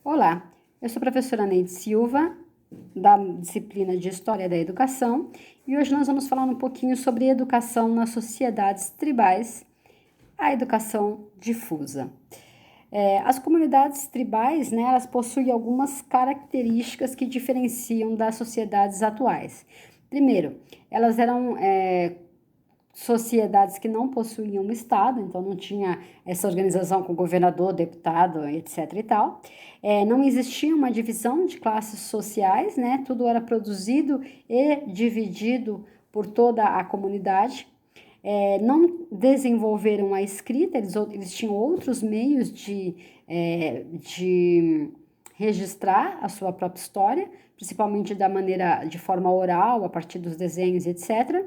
Olá, eu sou a professora Neide Silva, da disciplina de História da Educação, e hoje nós vamos falar um pouquinho sobre educação nas sociedades tribais, a educação difusa. As comunidades tribais, né, elas possuem algumas características que diferenciam das sociedades atuais. Primeiro, elas eram sociedades que não possuíam um Estado, então não tinha essa organização com governador, deputado, etc. e tal. Não existia uma divisão de classes sociais, né? Tudo era produzido e dividido por toda a comunidade. Não desenvolveram a escrita, eles tinham outros meios de registrar a sua própria história, principalmente de forma oral, a partir dos desenhos, etc.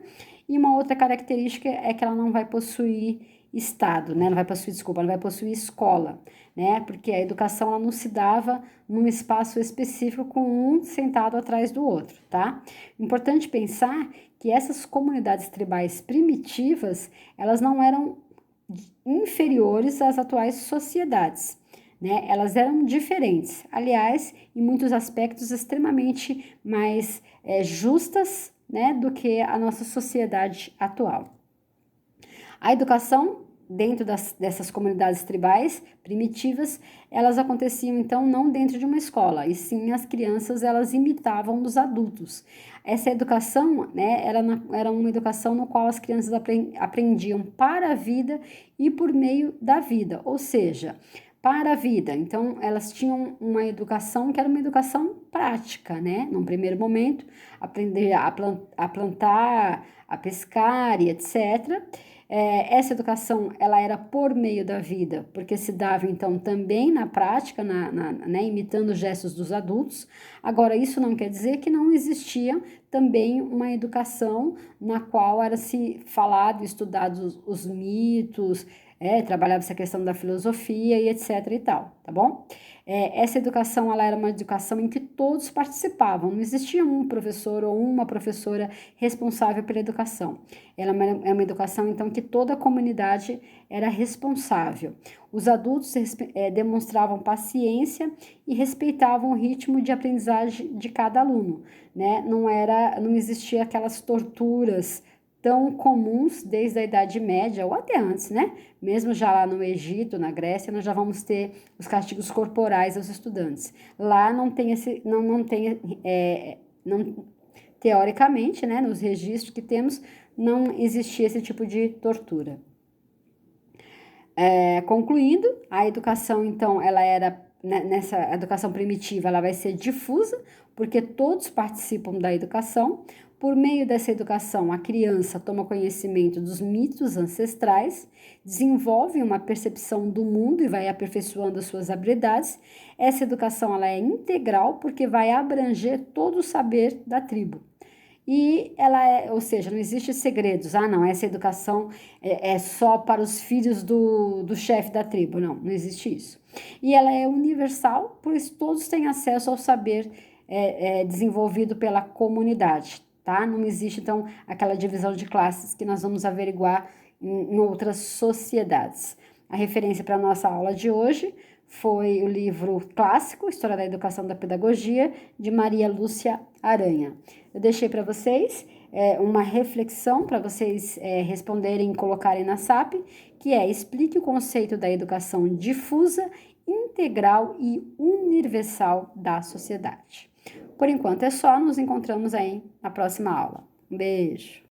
E uma outra característica é que ela não vai possuir Estado, né? Não vai possuir, desculpa, não vai possuir escola, né? Porque a educação ela não se dava num espaço específico com um sentado atrás do outro, tá? Importante pensar que essas comunidades tribais primitivas, elas não eram inferiores às atuais sociedades, né? Elas eram diferentes, aliás, em muitos aspectos extremamente mais justas, né, do que a nossa sociedade atual. A educação dentro dessas comunidades tribais primitivas, elas aconteciam então não dentro de uma escola, e sim as crianças elas imitavam os adultos. Essa educação, né, era uma educação no qual as crianças aprendiam para a vida e por meio da vida, ou seja, para a vida. Então, elas tinham uma educação que era uma educação prática, né? Num primeiro momento, aprender a plantar, a pescar e etc. Essa educação, ela era por meio da vida, porque se dava, então, também na prática, né, imitando os gestos dos adultos. Agora, isso não quer dizer que não existia também uma educação na qual era-se falado e estudado os mitos, trabalhava essa questão da filosofia e etc e tal, tá bom? Essa educação, ela era uma educação em que todos participavam, não existia um professor ou uma professora responsável pela educação. Ela é uma educação, então, que toda a comunidade era responsável. Os adultos demonstravam paciência e respeitavam o ritmo de aprendizagem de cada aluno, né? Não existia aquelas torturas tão comuns desde a Idade Média ou até antes, né? Mesmo já lá no Egito, na Grécia, nós já vamos ter os castigos corporais aos estudantes. Lá não tem teoricamente, né, nos registros que temos, não existia esse tipo de tortura. Concluindo, a educação, então, ela era, nessa educação primitiva, ela vai ser difusa, porque todos participam da educação. Por meio dessa educação, a criança toma conhecimento dos mitos ancestrais, desenvolve uma percepção do mundo e vai aperfeiçoando as suas habilidades. Essa educação ela é integral, porque vai abranger todo o saber da tribo. E ou seja, não existe segredos. Ah, não, essa educação é só para os filhos do chefe da tribo. Não, não existe isso. E ela é universal, por isso todos têm acesso ao saber desenvolvido pela comunidade, tá? Não existe, então, aquela divisão de classes que nós vamos averiguar em outras sociedades. A referência para a nossa aula de hoje foi o livro clássico, História da Educação da Pedagogia, de Maria Lúcia Aranha. Eu deixei para vocês uma reflexão para vocês responderem e colocarem na SAP, que explique o conceito da educação difusa, integral e universal da sociedade. Por enquanto é só, nos encontramos aí na próxima aula. Um beijo!